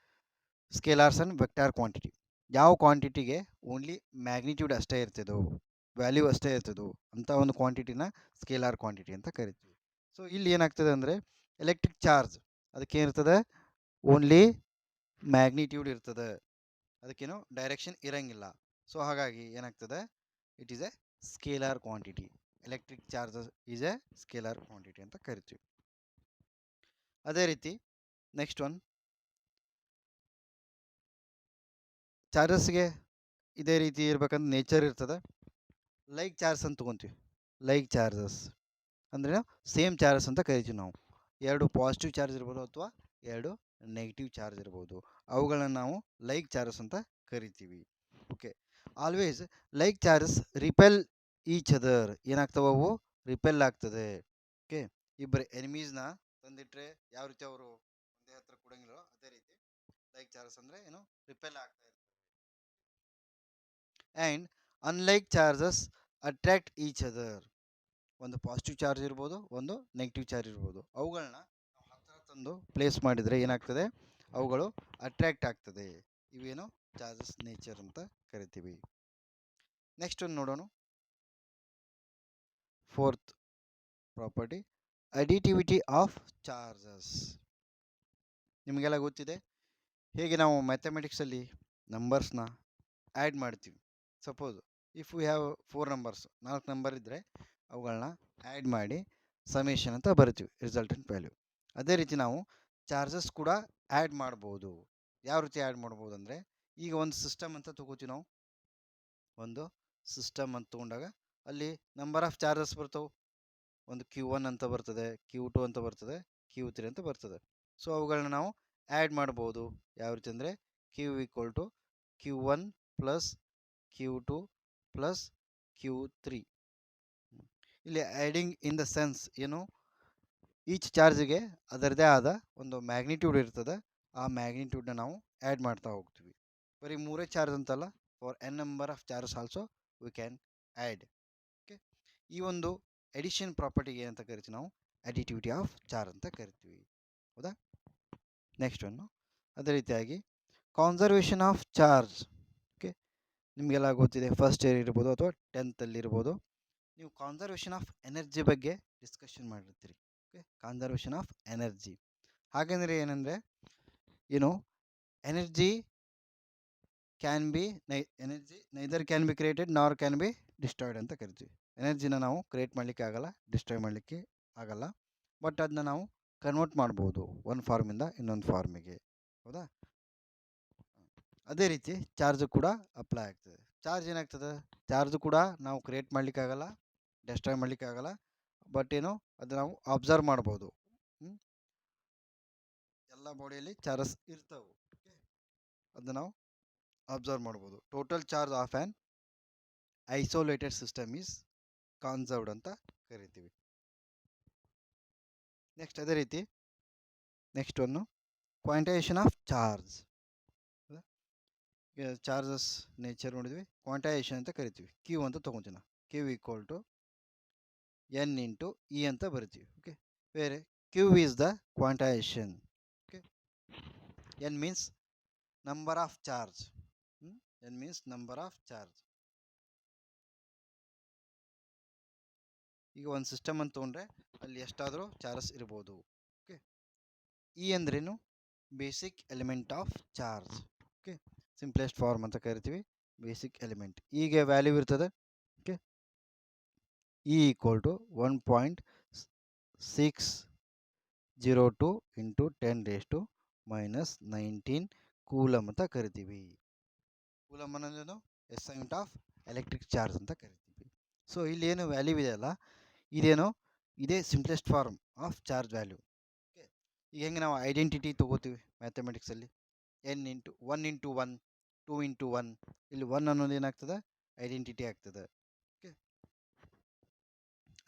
ಸ್ಕೇಲಾರ್ಸ್ and vector quantity. ಯಾವ ಕ್ವಾಂಟಿಟಿಗೆ only magnitude ಅಷ್ಟೇ ಇರ್ತದೋ, value ಅಷ್ಟೇ ಇರ್ತದೋ ಅಂತ ಒಂದು ಕ್ವಾಂಟಿಟಿನ ಸ್ಕೇಲಾರ್ ಕ್ವಾಂಟಿಟಿ ಅಂತ ಕರಿತೀವಿ. ಸೊ ಇಲ್ಲಿ ಏನಾಗ್ತದೆ ಅಂದರೆ ಎಲೆಕ್ಟ್ರಿಕ್ ಚಾರ್ಜ್ ಅದಕ್ಕೆ ಏನಿರ್ತದೆ, ಓನ್ಲಿ ಮ್ಯಾಗ್ನಿಟ್ಯೂಡ್ ಇರ್ತದೆ, ಅದಕ್ಕೇನು ಡೈರೆಕ್ಷನ್ ಇರಂಗಿಲ್ಲ. ಸೊ ಹಾಗಾಗಿ ಏನಾಗ್ತದೆ, it is A scalar quantity. Electric charge is A scalar quantity ಅಂತ ಕರಿತೀವಿ. ಅದೇ ರೀತಿ ನೆಕ್ಸ್ಟ್ ಒನ್, ಚಾರ್ಜಸ್ಗೆ ಇದೇ ರೀತಿ ಇರ್ಬೇಕಂತ ನೇಚರ್ ಇರ್ತದೆ. ಲೈಕ್ ಚಾರ್ಜ್ ಅಂತ ತೊಗೊತೀವಿ. ಲೈಕ್ ಚಾರ್ಜಸ್ ಅಂದರೆ ಸೇಮ್ ಚಾರ್ಜಸ್ ಅಂತ ಕರಿತೀವಿ ನಾವು. ಎರಡು ಪಾಸಿಟಿವ್ ಚಾರ್ಜ್ ಇರ್ಬೋದು ಅಥವಾ ಎರಡು ನೆಗೆಟಿವ್ ಚಾರ್ಜ್ ಇರ್ಬೋದು, ಅವುಗಳನ್ನ ನಾವು ಲೈಕ್ ಚಾರ್ಜಸ್ ಅಂತ ಕರಿತೀವಿ. Okay, always like charges repel each other. ಏನಾಗ್ತವೆ ಅವು? ರಿಪೆಲ್ ಆಗ್ತದೆ. ಓಕೆ, ಇಬ್ಬರು ಎನಿಮೀಸ್ನ ತಂದಿಟ್ರೆ ಯಾವ ರೀತಿ ಅವರು ಒಂದೇ ಹತ್ರ ಕೊಡಂಗಿಲ್ಲ, ಅದೇ ರೀತಿ ಲೈಕ್ ಚಾರ್ಜಸ್ ಅಂದರೆ ಏನು, ರಿಪೆಲ್ ಆಗ್ತಾ ಇರ್ತದೆ. And unlike charges attract each other. ಒಂದು ಪಾಸಿಟಿವ್ ಚಾರ್ಜ್ ಇರ್ಬೋದು, ಒಂದು ನೆಗೆಟಿವ್ ಚಾರ್ಜ್ ಇರ್ಬೋದು, ಅವುಗಳನ್ನ ನಾವು ಹತ್ತಿರ ತಂದು ಪ್ಲೇಸ್ ಮಾಡಿದರೆ ಏನಾಗ್ತದೆ, ಅವುಗಳು ಅಟ್ರಾಕ್ಟ್ ಆಗ್ತದೆ. ಇವೇನು ಚಾರ್ಜಸ್ ನೇಚರ್ ಅಂತ ಕರಿತೀವಿ. ನೆಕ್ಸ್ಟ್ ಒಂದು ನೋಡೋಣ, fourth property, additivity of charges. ನಿಮಗೆಲ್ಲ ಗೊತ್ತಿದೆ ಹೇಗೆ ನಾವು ಮ್ಯಾಥಮೆಟಿಕ್ಸಲ್ಲಿ ನಂಬರ್ಸ್ನ ಆ್ಯಡ್ ಮಾಡ್ತೀವಿ. Suppose if we have 4 numbers, 4 number ಇದ್ದರೆ ಅವುಗಳನ್ನ ಆ್ಯಡ್ ಮಾಡಿ ಸಮೇಷನ್ ಅಂತ ಬರ್ತೀವಿ, ರಿಸಲ್ಟೆಂಟ್ ವ್ಯಾಲ್ಯೂ. ಅದೇ ರೀತಿ ನಾವು ಚಾರ್ಜಸ್ ಕೂಡ ಆ್ಯಡ್ ಮಾಡ್ಬೋದು. ಯಾವ ರೀತಿ ಆ್ಯಡ್ ಮಾಡ್ಬೋದು ಅಂದರೆ, ಈಗ ಒಂದು ಸಿಸ್ಟಮ್ ಅಂತ ತೊಗೋತೀವಿ ನಾವು. ಒಂದು ಸಿಸ್ಟಮ್ ಅಂತ ತೊಗೊಂಡಾಗ ಅಲ್ಲಿ ನಂಬರ್ ಆಫ್ ಚಾರ್ಜಸ್ ಬರ್ತವೆ. ಒಂದು Q1 ಅಂತ ಬರ್ತದೆ, Q2 ಅಂತ ಬರ್ತದೆ, Q3 ಅಂತ ಬರ್ತದೆ. ಸೊ ಅವುಗಳನ್ನ ನಾವು ಆ್ಯಡ್ ಮಾಡ್ಬೋದು. ಯಾವ ರೀತಿ ಅಂದರೆ Q = Q1 + Q2 + Q3. ಇಲ್ಲಿ ಆ್ಯಡಿಂಗ್ ಇನ್ ದ ಸೆನ್ಸ್ ಏನು, ಈಚ್ ಚಾರ್ಜ್ಗೆ ಅದರದೇ ಆದ ಒಂದು ಮ್ಯಾಗ್ನಿಟ್ಯೂಡ್ ಇರ್ತದೆ. ಆ ಮ್ಯಾಗ್ನಿಟ್ಯೂಡ್ನ ನಾವು ಆ್ಯಡ್ ಮಾಡ್ತಾ ಹೋಗ್ತೀವಿ. ಬರೀ 3 ಚಾರ್ಜ್ ಅಂತಲ್ಲ, for n number of charges also we can add. Okay, ಈ ಒಂದು ಎಡಿಷನ್ ಪ್ರಾಪರ್ಟಿಗೆ ಏನಂತ ಕರಿತೀವಿ ನಾವು, ಅಡಿಟಿವಿಟಿ ಆಫ್ ಚಾರ್ಜ್ ಅಂತ ಕರಿತೀವಿ. ಹೌದಾ? ನೆಕ್ಸ್ಟ್ ಒನ್ನು, ಅದೇ ರೀತಿಯಾಗಿ ಕಾನ್ಸರ್ವೇಷನ್ ಆಫ್ ಚಾರ್ಜ್. ಓಕೆ, ನಿಮಗೆಲ್ಲ ಗೊತ್ತಿದೆ, ಫಸ್ಟ್ ಇಯರ್ ಇರ್ಬೋದು ಅಥವಾ 10th ಇರ್ಬೋದು, ನೀವು ಕಾನ್ಸರ್ವೇಷನ್ ಆಫ್ ಎನರ್ಜಿ ಬಗ್ಗೆ ಡಿಸ್ಕಷನ್ ಮಾಡಿರ್ತೀರಿ. ಓಕೆ, ಕಾನ್ಸರ್ವೇಷನ್ ಆಫ್ ಎನರ್ಜಿ ಹಾಗೆಂದರೆ ಏನಂದರೆ, ಏನು, energy can be energy neither can be created nor can be destroyed ಅಂತ ಕರಿತೀವಿ. ಎನರ್ಜಿನ ನಾವು ಕ್ರಿಯೇಟ್ ಮಾಡಲಿಕ್ಕೆ ಆಗಲ್ಲ, ಡಿಸ್ಟ್ರಾಯ್ ಮಾಡಲಿಕ್ಕೆ ಆಗಲ್ಲ, ಬಟ್ ಅದನ್ನ ನಾವು ಕನ್ವರ್ಟ್ ಮಾಡ್ಬೋದು ಒಂದು ಫಾರ್ಮಿಂದ ಇನ್ನೊಂದು ಫಾರ್ಮಿಗೆ. ಹೌದಾ? ಅದೇ ರೀತಿ ಚಾರ್ಜ್ ಕೂಡ ಅಪ್ಲೈ ಆಗ್ತದೆ. ಚಾರ್ಜ್ ಏನಾಗ್ತದೆ, ಚಾರ್ಜ್ ಕೂಡ ನಾವು ಕ್ರಿಯೇಟ್ ಮಾಡಲಿಕ್ಕಾಗಲ್ಲ, ಡೆಸ್ಟ್ರಾಯ್ ಮಾಡಲಿಕ್ಕಾಗಲ್ಲ, ಬಟ್ ಏನು, ಅದು ನಾವು ಅಬ್ಸರ್ವ್ ಮಾಡ್ಬೋದು. ಎಲ್ಲ ಬಾಡಿಯಲ್ಲಿ ಚಾರ್ಜಸ್ ಇರ್ತವೆ, ಅದನ್ನು ನಾವು ಅಬ್ಸರ್ವ್ ಮಾಡ್ಬೋದು. Total charge of an isolated system is conserved ಅಂತ ಕರಿತೀವಿ. ನೆಕ್ಸ್ಟ್ ಅದೇ ರೀತಿ ನೆಕ್ಸ್ಟ್ ಒಂದು quantization of charge. Charges nature ನೋಡಿದ್ವಿ, ಕ್ವಾಂಟೈಸೇಷನ್ ಅಂತ ಕರಿತೀವಿ. ಕ್ಯೂ ಅಂತ ತೊಗೊತೀವಿ ನಾವು. ಕ್ಯೂ = n × E ಅಂತ ಬರಿತೀವಿ. ಓಕೆ, ಬೇರೆ Q is the quantization. Okay, n means number of charge. n means number of charge. ಈಗ ಒಂದು ಸಿಸ್ಟಮ್ ಅಂತ ತೊಗೊಂಡ್ರೆ ಅಲ್ಲಿ ಎಷ್ಟಾದರೂ ಚಾರ್ಜಸ್ ಇರ್ಬೋದು. ಓಕೆ, ಇ ಅಂದ್ರೇನು, basic element of charge. Okay, simplest form ಅಂತ ಕರಿತೀವಿ, ಬೇಸಿಕ್ ಎಲಿಮೆಂಟ್. ಈಗ ವ್ಯಾಲ್ಯೂ ಇರ್ತದೆ. ಓಕೆ, E = 1.602 × 10⁻⁻19 ಕೂಲಮ್ ಅಂತ ಕರಿತೀವಿ. ಕೂಲಮ್ ಅನ್ನೋದೇನು, S unit of electric charge ಅಂತ ಕರಿತೀವಿ. ಸೊ ಇಲ್ಲಿ ಏನು ವ್ಯಾಲ್ಯೂ ಇದೆಯಲ್ಲ, ಇದೇನು, ಇದೇ simplest form of charge value. Okay, ಈಗ ಹೆಂಗೆ ನಾವು ಐಡೆಂಟಿಟಿ ತೊಗೋತೀವಿ ಮ್ಯಾಥಮೆಟಿಕ್ಸಲ್ಲಿ, n × 1 × 1 2 × 1, ಇಲ್ಲಿ 1 ಅನ್ನೋದು ಏನಾಗ್ತದೆ, ಐಡೆಂಟಿಟಿ ಆಗ್ತದೆ. ಓಕೆ,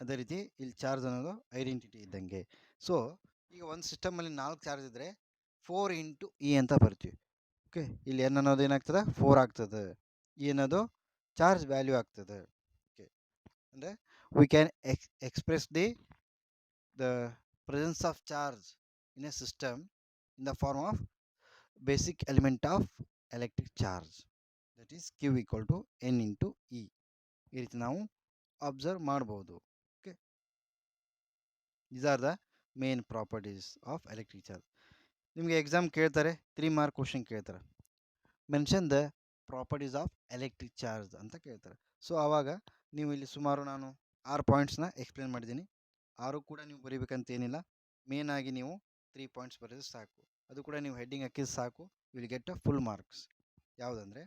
ಅದೇ ರೀತಿ ಇಲ್ಲಿ ಚಾರ್ಜ್ ಅನ್ನೋದು ಐಡೆಂಟಿಟಿ ಇದ್ದಂಗೆ. ಸೊ ಈಗ ಒಂದು ಸಿಸ್ಟಮಲ್ಲಿ 4 ಚಾರ್ಜ್ ಇದ್ದರೆ 4 ಇಂಟು ಇ ಅಂತ ಬರ್ತೀವಿ. ಓಕೆ, ಇಲ್ಲಿ ಎನ್ ಅನ್ನೋದು ಏನಾಗ್ತದೆ 4 ಆಗ್ತದೆ, ಇ ಅನ್ನೋದು ಚಾರ್ಜ್ ವ್ಯಾಲ್ಯೂ ಆಗ್ತದೆ. ಓಕೆ, ಅಂದರೆ we can express the presence of charge in a system in the form of basic element of electric charge, that is q equal to n into e. ಈ ರೀತಿ ನಾವು observe ಮಾಡ್ಬೋದು. Okay, these are the main properties of electric charge. ನಿಮಗೆ exam ಕೇಳ್ತಾರೆ, 3 mark question ಕೇಳ್ತಾರೆ, mention the properties of electric charge ಅಂತ ಕೇಳ್ತಾರೆ. So ಆವಾಗ ನೀವು ಇಲ್ಲಿ ಸುಮಾರು ನಾನು 6 ಪಾಯಿಂಟ್ಸ್ನ ಎಕ್ಸ್ಪ್ಲೇನ್ ಮಾಡಿದ್ದೀನಿ. 6 ಕೂಡ ನೀವು ಬರೀಬೇಕಂತ ಏನಿಲ್ಲ, ಮೇನ್ ಆಗಿ ನೀವು 3 ಪಾಯಿಂಟ್ಸ್ ಬರೆದು ಸಾಕು. ಅದು ಕೂಡ ನೀವು ಹೆಡ್ಡಿಂಗ್ ಹಾಕಿದ್ರೆ ಸಾಕು, will get a full marks. ಯಾವುದಂದರೆ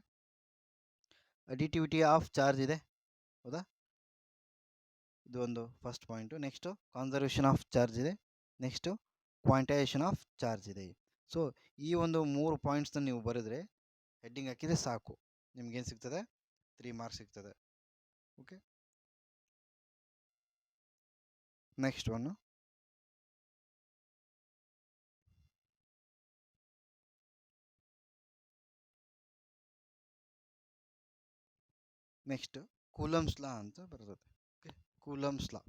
ಅಡಿಟಿವಿಟಿ ಆಫ್ ಚಾರ್ಜ್ ಇದೆ, ಹೌದಾ, ಇದು ಒಂದು first point. Next conservation of charge ಇದೆ, ನೆಕ್ಸ್ಟು ಕ್ವಾಂಟೈಸೇಷನ್ ಆಫ್ ಚಾರ್ಜ್ ಇದೆ. ಸೊ ಈ ಒಂದು 3 ಪಾಯಿಂಟ್ಸ್ನ ನೀವು ಬರೆದ್ರೆ ಹೆಡ್ಡಿಂಗ್ ಹಾಕಿದರೆ ಸಾಕು, ನಿಮ್ಗೇನು ಸಿಗ್ತದೆ 3 ಮಾರ್ಕ್ಸ್ ಸಿಗ್ತದೆ. Okay, next one next coulombs law ಅಂತ ಬರ್ತದೆ. ಓಕೆ, ಕೂಲಮ್ಸ್ ಲಾ.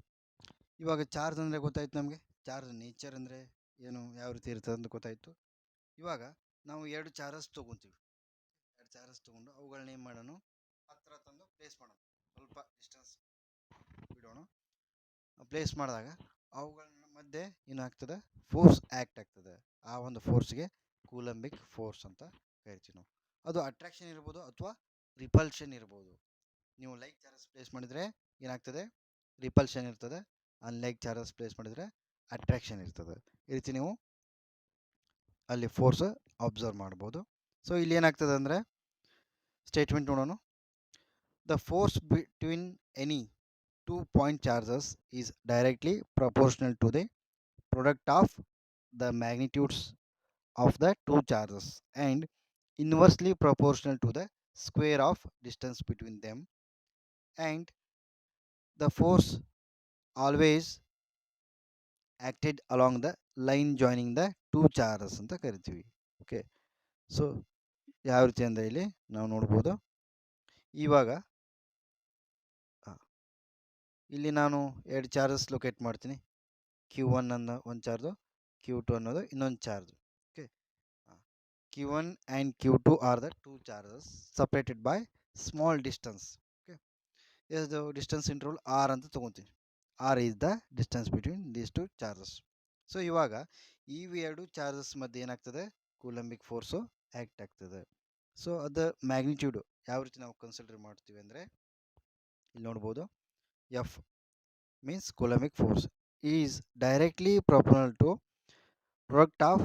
ಇವಾಗ ಚಾರ್ಜ್ ಅಂದರೆ ಗೊತ್ತಾಯ್ತು ನಮಗೆ, ಚಾರ್ಜ್ ನೇಚರ್ ಅಂದರೆ ಏನು, ಯಾವ ರೀತಿ ಇರ್ತದೆ ಅಂತ ಗೊತ್ತಾಯಿತು. ಇವಾಗ ನಾವು 2 ಚಾರ್ಜಸ್ ತೊಗೊತೀವಿ, 2 ಚಾರ್ಜಸ್ ತೊಗೊಂಡು ಅವುಗಳನ್ನ ಏನು ಮಾಡೋಣ, ಹತ್ತಿರ ತಂದು ಪ್ಲೇಸ್ ಮಾಡೋಣ, ಸ್ವಲ್ಪ ಡಿಸ್ಟೆನ್ಸ್ ಬಿಡೋಣ. ಪ್ಲೇಸ್ ಮಾಡಿದಾಗ ಅವುಗಳ ಮಧ್ಯೆ ಏನಾಗ್ತದೆ, ಫೋರ್ಸ್ ಆ್ಯಕ್ಟ್ ಆಗ್ತದೆ. ಆ ಒಂದು ಫೋರ್ಸ್ಗೆ ಕೂಲಂಬಿಕ್ ಫೋರ್ಸ್ ಅಂತ ಕರಿತೀವಿ ನಾವು. ಅದು ಅಟ್ರಾಕ್ಷನ್ ಇರ್ಬೋದು ಅಥವಾ ರಿಪಲ್ಷನ್ ಇರ್ಬೋದು. ನೀವು ಲೈಕ್ ಚಾರ್ಜಸ್ ಪ್ಲೇಸ್ ಮಾಡಿದರೆ ಏನಾಗ್ತದೆ, ರಿಪಲ್ಷನ್ ಇರ್ತದೆ. ಅನ್ಲೈಕ್ ಚಾರ್ಜಸ್ ಪ್ಲೇಸ್ ಮಾಡಿದರೆ ಅಟ್ರಾಕ್ಷನ್ ಇರ್ತದೆ. ಈ ರೀತಿ ನೀವು ಅಲ್ಲಿ ಫೋರ್ಸ್ ಅಬ್ಸರ್ವ್ ಮಾಡ್ಬೋದು. ಸೊ ಇಲ್ಲಿ ಏನಾಗ್ತದೆ ಅಂದರೆ ಸ್ಟೇಟ್ಮೆಂಟ್ ನೋಡೋಣ. The force between any 2 point charges is directly proportional to the product of the magnitudes of the 2 charges and inversely proportional to the square of distance between them, and the force always acted along the line joining the 2 charges ಅಂತ ಕರಿತೀವಿ. Okay, so ಯಾವ ರೀತಿ ಅಂದರೆ ಇಲ್ಲಿ ನಾವು ನೋಡ್ಬೋದು. ಇವಾಗ ಇಲ್ಲಿ ನಾನು 2 ಚಾರ್ಜಸ್ ಲೊಕೇಟ್ ಮಾಡ್ತೀನಿ. Q1 ಅನ್ನೋ ಒಂದು ಚಾರ್ಜು, Q2 ಅನ್ನೋದು ಇನ್ನೊಂದು charge. Okay, Q1 and Q2 are the 2 charges separated by small distance. Okay, ಎಷ್ಟು ಡಿಸ್ಟೆನ್ಸ್ ಇಂಟರ್ವಲ್ R ಅಂತ ತೊಗೊತೀನಿ. R is the distance between these 2 charges. So ಇವಾಗ ಈ 2 ಚಾರ್ಜಸ್ ಮಧ್ಯೆ ಏನಾಗ್ತದೆ, ಕೂಲಂಬಿಕ್ ಫೋರ್ಸು ಆ್ಯಕ್ಟ್ ಆಗ್ತದೆ. ಸೊ ಅದರ ಮ್ಯಾಗ್ನಿಟ್ಯೂಡು ಯಾವ ರೀತಿ ನಾವು ಕನ್ಸಿಡರ್ ಮಾಡ್ತೀವಿ ಅಂದರೆ ಇಲ್ಲಿ ನೋಡ್ಬೋದು. F means coulombic force is directly proportional to product of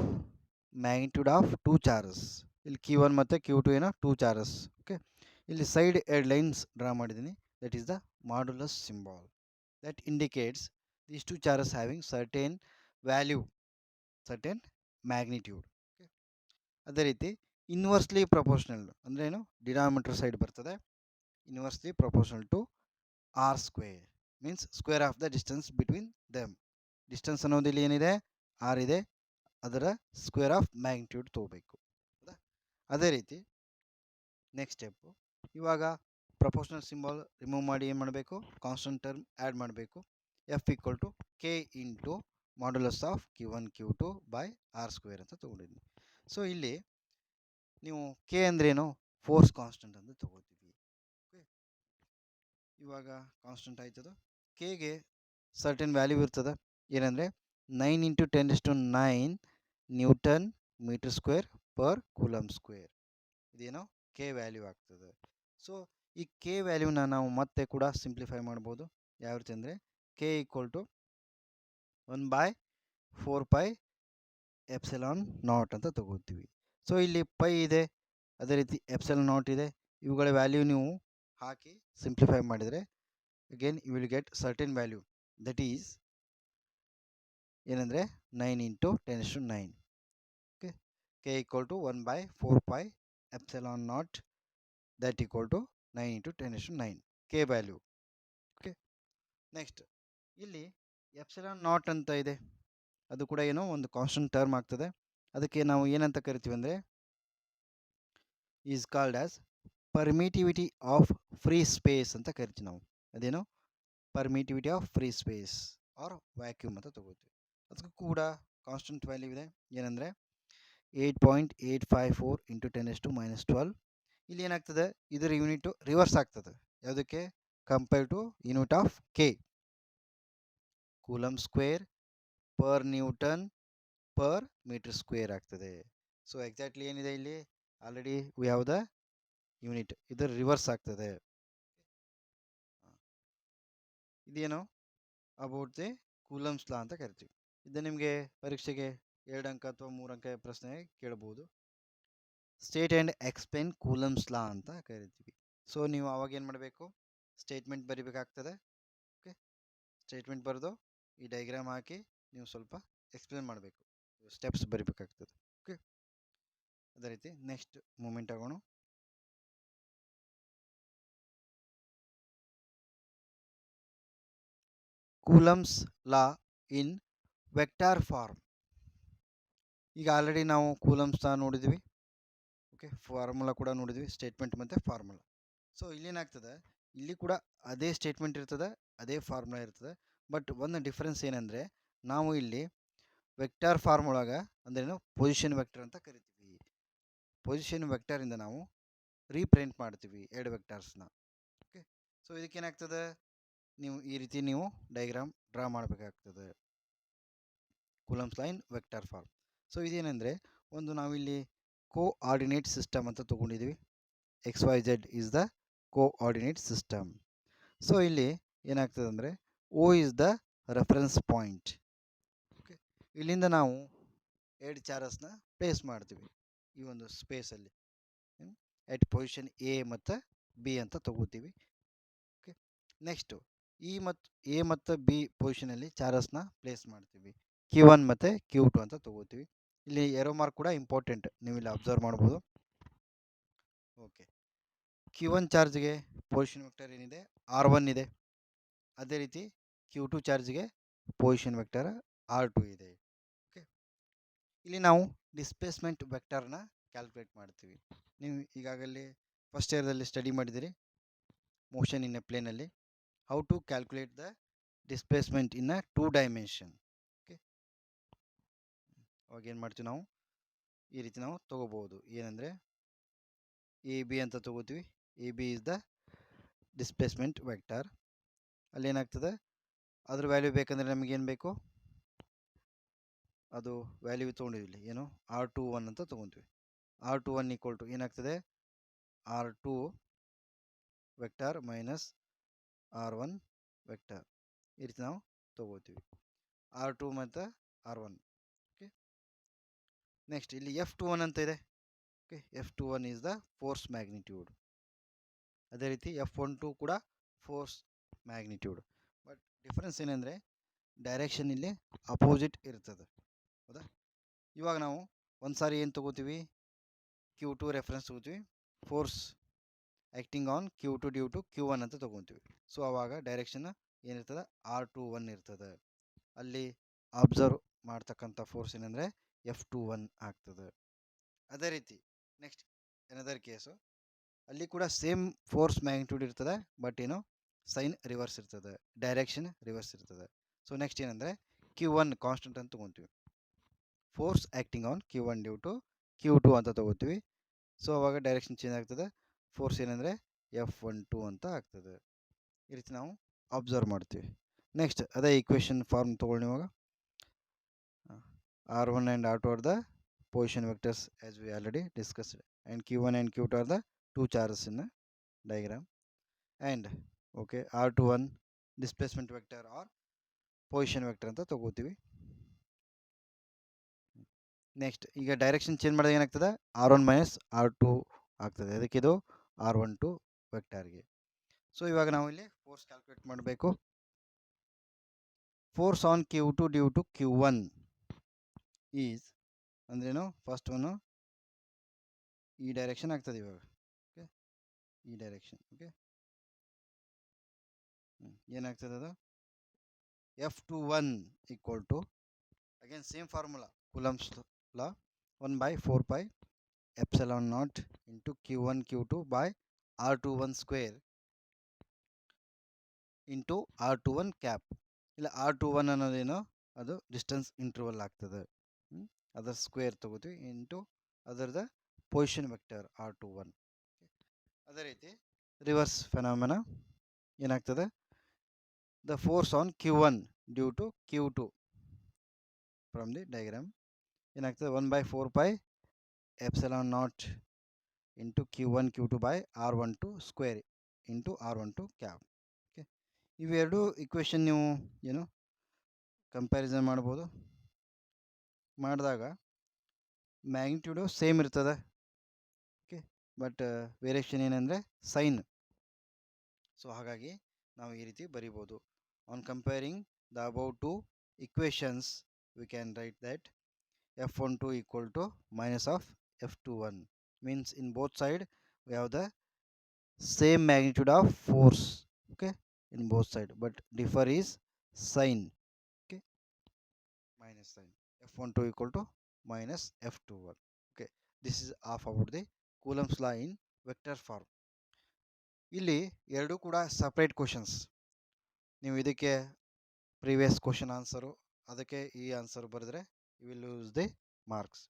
magnitude of 2 charges. ಇಲ್ಲಿ Q1 ಮತ್ತು Q2 ಏನೋ 2 charges. ಓಕೆ, ಇಲ್ಲಿ ಸೈಡ್ 2 ಲೈನ್ಸ್ ಡ್ರಾ ಮಾಡಿದ್ದೀನಿ. That is the modulus symbol that indicates these 2 charges having certain value, certain magnitude. Okay, ಅದೇ ರೀತಿ inversely proportional ಅಂದರೆ ಏನು, denominator side ಬರ್ತದೆ. Inversely proportional to R square means square of the distance between them. Distance ಅನ್ನೋದು ಇಲ್ಲಿ ಏನಿದೆ, R ಇದೆ, ಅದರ ಸ್ಕ್ವೇರ್ ಆಫ್ ಮ್ಯಾಗ್ನಿಟ್ಯೂಡ್ ತೊಗೋಬೇಕು. ಹೌದಾ, ಅದೇ ರೀತಿ ನೆಕ್ಸ್ಟ್ ಸ್ಟೆಪ್ಪು, ಇವಾಗ ಪ್ರಪೋರ್ಷನಲ್ ಸಿಂಬಲ್ ರಿಮೂವ್ ಮಾಡಿ ಏನು ಮಾಡಬೇಕು, ಕಾನ್ಸ್ಟೆಂಟ್ ಟರ್ಮ್ ಆ್ಯಡ್ ಮಾಡಬೇಕು. F equal to K into modulus of Q1 Q2 by R square ಅಂತ ತೊಗೊಂಡಿದ್ದೀನಿ. ಸೊ ಇಲ್ಲಿ ನೀವು ಕೆ ಅಂದ್ರೇನು, ಫೋರ್ಸ್ ಕಾನ್ಸ್ಟೆಂಟ್ ಅಂತ ತೊಗೋತೀವಿ. ಓಕೆ, ಇವಾಗ ಕಾನ್ಸ್ಟೆಂಟ್ ಆಯ್ತದ. ಕೆಗೆ ಸರ್ಟನ್ ವ್ಯಾಲ್ಯೂ ಇರ್ತದೆ, ಏನಂದರೆ 9 into 10⁹ newton metre square per coulomb square. ಇದೇನೋ ಕೆ ವ್ಯಾಲ್ಯೂ ಆಗ್ತದೆ. ಸೊ ಈ ಕೆ ವ್ಯಾಲ್ಯೂನ ನಾವು ಮತ್ತೆ ಕೂಡ ಸಿಂಪ್ಲಿಫೈ ಮಾಡ್ಬೋದು. ಯಾವ ರೀತಿ ಅಂದರೆ ಕೆ ಈಕ್ವಲ್ ಟು 1/4πε0 ಅಂತ ತಗೋತೀವಿ. ಸೊ ಇಲ್ಲಿ ಪೈ ಇದೆ, ಅದೇ ರೀತಿ ε0 ಇದೆ. ಇವುಗಳ ವ್ಯಾಲ್ಯೂ ನೀವು ಹಾಕಿ ಸಿಂಪ್ಲಿಫೈ ಮಾಡಿದರೆ again you will get certain value, that is ಏನಂದರೆ 9 into 10⁹. Okay, K equal to 1/4πε0 that equal to 9 into 10⁹ K value. Okay, next ಇಲ್ಲಿ ε0 ಅಂತ ಇದೆ. ಅದು ಕೂಡ ಏನೋ ಒಂದು ಕಾನ್ಸ್ಟೆಂಟ್ ಟರ್ಮ್ ಆಗ್ತದೆ. ಅದಕ್ಕೆ ನಾವು ಏನಂತ ಕರಿತೀವಿ ಅಂದರೆ is called as permittivity of free space ಅಂತ ಕರಿತೀವಿ ನಾವು. ಅದೇನು permittivity of free space or vacuum ಅಂತ ತಗೋತೀವಿ. ಅದಕ್ಕೂ ಕೂಡ ಕಾನ್ಸ್ಟೆಂಟ್ ವ್ಯಾಲ್ಯೂ ಇದೆ. ಏನಂದರೆ 8.854 ಇಂಟು 10⁻12. ಇಲ್ಲಿ ಏನಾಗ್ತದೆ, ಇದರ ಯೂನಿಟು ರಿವರ್ಸ್ ಆಗ್ತದೆ. ಯಾವುದಕ್ಕೆ compare to unit of K, coulomb square per newton per metre square ಆಗ್ತದೆ. ಸೊ ಎಕ್ಸಾಕ್ಟ್ಲಿ ಏನಿದೆ ಇಲ್ಲಿ ಆಲ್ರೆಡಿ ಯಾವ್ದ ಯೂನಿಟ್ ಇದರ ರಿವರ್ಸ್ ಆಗ್ತದೆ. ಇದೇನು ಅಬೌಟ್ ದಿ ಕೂಲಮ್ಸ್ ಲಾ ಅಂತ ಕರಿತೀವಿ. ಇದು ನಿಮಗೆ ಪರೀಕ್ಷೆಗೆ 2 ಅಂಕ ಅಥವಾ 3 ಅಂಕ ಪ್ರಶ್ನೆ ಕೇಳಬಹುದು. State and explain Coulomb's law ಅಂತ ಕರಿತೀವಿ. ಸೊ ನೀವು ಅವಾಗ ಏನು ಮಾಡಬೇಕು, ಸ್ಟೇಟ್ಮೆಂಟ್ ಬರಿಬೇಕಾಗ್ತದೆ. ಓಕೆ, ಸ್ಟೇಟ್ಮೆಂಟ್ ಬರೆದು ಈ ಡೈಗ್ರಾಮ್ ಹಾಕಿ ನೀವು ಸ್ವಲ್ಪ ಎಕ್ಸ್ಪ್ಲೇನ್ ಮಾಡಬೇಕು, ಸ್ಟೆಪ್ಸ್ ಬರಿಬೇಕಾಗ್ತದೆ. ಓಕೆ, ಅದೇ ರೀತಿ ನೆಕ್ಸ್ಟ್ ಮೂಮೆಂಟ್ ಆಗೋಣ. ಕೂಲಮ್ಸ್ ಲಾ ಇನ್ ವೆಕ್ಟಾರ್ ಫಾರ್ಮ್. ಈಗ ಆಲ್ರೆಡಿ ನಾವು ಕೂಲಮ್ಸ್ ಲಾ ನೋಡಿದ್ವಿ. ಓಕೆ, ಫಾರ್ಮುಲಾ ಕೂಡ ನೋಡಿದ್ವಿ, ಸ್ಟೇಟ್ಮೆಂಟ್ ಮತ್ತು ಫಾರ್ಮುಲಾ. ಸೊ ಇಲ್ಲೇನಾಗ್ತದೆ, ಇಲ್ಲಿ ಕೂಡ ಅದೇ ಸ್ಟೇಟ್ಮೆಂಟ್ ಇರ್ತದೆ, ಅದೇ ಫಾರ್ಮುಲಾ ಇರ್ತದೆ. ಬಟ್ ಒಂದು ಡಿಫ್ರೆನ್ಸ್ ಏನಂದರೆ, ನಾವು ಇಲ್ಲಿ ವೆಕ್ಟಾರ್ ಫಾರ್ಮ್ ಒಳಗೆ ಅಂದ್ರೇನು ಪೊಸಿಷನ್ ವೆಕ್ಟರ್ ಅಂತ ಕರಿತೀವಿ. ಪೊಸಿಷನ್ ವೆಕ್ಟರಿಂದ ನಾವು ರೀಪ್ರಿಂಟ್ ಮಾಡ್ತೀವಿ 2 ವೆಕ್ಟರ್ಸ್ನ. ಓಕೆ, ಸೊ ಇದಕ್ಕೇನಾಗ್ತದೆ, ನೀವು ಈ ರೀತಿ ನೀವು ಡೈಗ್ರಾಮ್ ಡ್ರಾ ಮಾಡಬೇಕಾಗ್ತದೆ, ಕೂಲಮ್ಸ್ ಲಾ ಇನ್ ವೆಕ್ಟಾರ್ ಫಾರ್ಮ್. ಸೊ ಇದೇನೆಂದರೆ, ಒಂದು ನಾವಿಲ್ಲಿ ಕೋಆರ್ಡಿನೇಟ್ ಸಿಸ್ಟಮ್ ಅಂತ ತೊಗೊಂಡಿದ್ದೀವಿ. XYZ is the coordinate system. So ಇಲ್ಲಿ ಏನಾಗ್ತದೆ ಅಂದರೆ, O is the reference point. Okay, ಇಲ್ಲಿಂದ ನಾವು 2 ಚಾರ್ಜಸ್ನ ಪ್ಲೇಸ್ ಮಾಡ್ತೀವಿ ಈ ಒಂದು ಸ್ಪೇಸಲ್ಲಿ. ಎಟ್ ಪೊಸಿಷನ್ A ಮತ್ತು B ಅಂತ ತಗೋತೀವಿ. ಓಕೆ, ನೆಕ್ಸ್ಟು ಎ ಮತ್ತು ಬಿ ಪೊಸಿಷನಲ್ಲಿ ಚಾರ್ಜಸ್ನ ಪ್ಲೇಸ್ ಮಾಡ್ತೀವಿ. Q1 ಮತ್ತು Q2 ಅಂತ ತಗೋತೀವಿ. ಇಲ್ಲಿ ಏರೋ ಮಾರ್ಕ್ ಕೂಡ ಇಂಪಾರ್ಟೆಂಟ್, ನೀವು ಇಲ್ಲಿ ಅಬ್ಸರ್ವ್ ಮಾಡ್ಬೋದು. ಓಕೆ, Q1 ಚಾರ್ಜ್ಗೆ ಪೊಸಿಷನ್ ವೆಕ್ಟರ್ ಏನಿದೆ R1 ಇದೆ. ಅದೇ ರೀತಿ Q2 ಚಾರ್ಜ್ಗೆ ಪೊಸಿಷನ್ ವೆಕ್ಟರ್ R2 ಇದೆ. ಓಕೆ, ಇಲ್ಲಿ ನಾವು ಡಿಸ್ಪ್ಲೇಸ್ಮೆಂಟ್ ವೆಕ್ಟರ್ನ ಕ್ಯಾಲ್ಕುಲೇಟ್ ಮಾಡ್ತೀವಿ. ನೀವು ಈಗಾಗಲೇ ಫಸ್ಟ್ ಇಯರ್ದಲ್ಲಿ ಸ್ಟಡಿ ಮಾಡಿದಿರಿ, ಮೋಷನ್ ಇನ್ ಎ ಪ್ಲೇನಲ್ಲಿ how to calculate the displacement in a 2 dimension. Okay, ಅವಾಗ ಏನು ಮಾಡ್ತೀವಿ, ನಾವು ಈ ರೀತಿ ನಾವು ತೊಗೋಬೋದು. ಏನಂದರೆ ಎ ಬಿ ಅಂತ ತೊಗೋತೀವಿ. A B is the displacement vector. ಅಲ್ಲೇನಾಗ್ತದೆ, ಅದ್ರ ವ್ಯಾಲ್ಯೂ ಬೇಕಂದರೆ ನಮಗೇನು ಬೇಕು, ಅದು ವ್ಯಾಲ್ಯೂ ತೊಗೊಂಡಿದ್ವಿ, ಏನು R21 ಅಂತ ತೊಗೊತೀವಿ. R21 ಈಕ್ವಲ್ ಟು ಏನಾಗ್ತದೆ, R2 vector minus R1 vector. ಈ ರೀತಿ ನಾವು ತೊಗೋತೀವಿ, R2 ಮತ್ತು R1. ಓಕೆ, ನೆಕ್ಸ್ಟ್ ಇಲ್ಲಿ F21 ಅಂತ ಇದೆ. Okay, F21 is the force magnitude. ಅದೇ ರೀತಿ F12 ಕೂಡ ಫೋರ್ಸ್ ಮ್ಯಾಗ್ನಿಟ್ಯೂಡ್. ಬಟ್ ಡಿಫ್ರೆನ್ಸ್ ಏನಂದರೆ, ಡೈರೆಕ್ಷನ್ ಇಲ್ಲಿ ಅಪೋಸಿಟ್ ಇರ್ತದೆ. ಹೌದಾ, ಇವಾಗ ನಾವು ಒಂದು ಸಾರಿ ಏನು ತೊಗೋತೀವಿ, Q2 ರೆಫರೆನ್ಸ್ ತೊಗೋತೀವಿ, force acting on Q2 due to Q1 ಅಂತ ತೊಗೊತೀವಿ. ಸೊ ಆವಾಗ ಡೈರೆಕ್ಷನ್ ಏನಿರ್ತದೆ, R21 ಇರ್ತದೆ. ಅಲ್ಲಿ ಅಬ್ಸರ್ವ್ ಮಾಡ್ತಕ್ಕಂಥ ಫೋರ್ಸ್ ಏನಂದರೆ F21 ಆಗ್ತದೆ. ಅದೇ ರೀತಿ ನೆಕ್ಸ್ಟ್ ಏನದರ್ ಕೇಸು, ಅಲ್ಲಿ ಕೂಡ ಸೇಮ್ ಫೋರ್ಸ್ ಮ್ಯಾಗ್ನಿಟ್ಯೂಡ್ ಇರ್ತದೆ, ಬಟ್ ಏನು ಸೈನ್ ರಿವರ್ಸ್ ಇರ್ತದೆ, ಡೈರೆಕ್ಷನ್ ರಿವರ್ಸ್ ಇರ್ತದೆ. ಸೊ ನೆಕ್ಸ್ಟ್ ಏನಂದರೆ Q1 ಕಾನ್ಸ್ಟೆಂಟ್ ಅಂತ ತೊಗೊತೀವಿ, force acting on Q1 due to Q2 ಅಂತ ತೊಗೋತೀವಿ. ಸೊ ಅವಾಗ ಡೈರೆಕ್ಷನ್ ಚೇಂಜ್ ಆಗ್ತದೆ, ಫೋರ್ಸ್ ಏನಂದರೆ F12 ಅಂತ ಆಗ್ತದೆ. ಈ ರೀತಿ ನಾವು ಅಬ್ಸರ್ವ್ ಮಾಡ್ತೀವಿ. ನೆಕ್ಸ್ಟ್ ಅದೇ ಈಕ್ವೇಷನ್ ಫಾರ್ಮ್ ತೊಗೊಳ್ಳಿ. ಇವಾಗ R1 and R2 are the position vectors as we already discussed, and Q1 and Q2 are the 2 charges in the diagram. And okay, R21 displacement vector or position vector ಅಂತ ತಗೋತೀವಿ. Next ಈಗ direction change ಮಾಡಿದಾಗ ಏನಾಗ್ತದೆ, R1 minus R2 ಆಗ್ತದೆ. ಅದಕ್ಕೆ ಇದು R12 ವೆಕ್ಟರ್ಗೆ. So ಇವಾಗ ನಾವು ಇಲ್ಲಿ ಫೋರ್ಸ್ ಕ್ಯಾಲ್ಕುಲೇಟ್ ಮಾಡಬೇಕು. Force on Q2 due to Q1 is ಅಂದ್ರೇನು, ಫಸ್ಟ್ ಒನ್ನು ಈ ಡೈರೆಕ್ಷನ್ ಆಗ್ತದೆ ಇವಾಗ. ಓಕೆ, ಈ ಡೈರೆಕ್ಷನ್. ಓಕೆ, ಏನಾಗ್ತದೆ, ಅದು F21 equal to Again, same formula. Coulomb's law, 1 by 4 pi epsilon naught into q1 q2 by r21 square into R21 cap. ಇಲ್ಲ R21 ಅನ್ನೋದೇನೋ ಅದು distance interval ಆಗ್ತದೆ. ಅದರ ಸ್ಕ್ವೇರ್ ತಗೋತೀವಿ ಇಂಟು ಅದರದ ಪೊಸಿಷನ್ ವೆಕ್ಟರ್ R21. ಅದೇ ರೀತಿ ರಿವರ್ಸ್ ಫೆನಾಮಿನ ಏನಾಗ್ತದೆ, the force on Q1 due to Q2 from the diagram ಏನಾಗ್ತದೆ, 1 by 4 pi epsilon naught into Q1 Q2 by R12 square into R12 cap. Okay, ಇವೆರಡು equation ನೀವು ಏನು comparison ಮಾಡ್ಬೋದು. ಮಾಡಿದಾಗ magnitude same ಇರ್ತದೆ. ಓಕೆ, ಬಟ್ ವೇರಿಯೇಷನ್ ಏನಂದರೆ sign. So ಹಾಗಾಗಿ ನಾವು ಈ ರೀತಿ ಬರಿಬೋದು. On comparing the above two equations we can write that F12 equal to minus of F21 means in both side we have the same magnitude of force, okay, in both side, but differ is sign. Okay, minus sign. F12 equal to minus F21. Okay, this is half about the Coulomb's law in vector form. ಇಲ್ಲಿ ಎರಡು ಕೂಡ separate questions. ನೀವು ಇದಕ್ಕೆ previous question answer, ಅದಕ್ಕೆ ಈ answer ಬರೆದ್ರೆ you will lose the marks.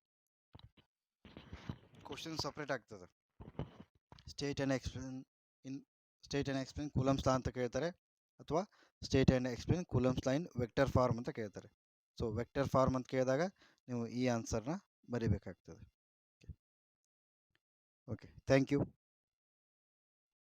Question separate ಆಗ್ತದೆ. State and explain Coulomb's law ಅಂತ ಕೇಳ್ತಾರೆ, ಅಥವಾ state and explain Coulomb's law in vector form ಅಂತ ಕೇಳ್ತಾರೆ. ಸೊ ವೆಕ್ಟರ್ ಫಾರ್ಮ್ ಅಂತ ಕೇಳಿದಾಗ ನೀವು ಈ ಆನ್ಸರ್ನ ಬರಿಬೇಕಾಗ್ತದೆ. Okay, thank you.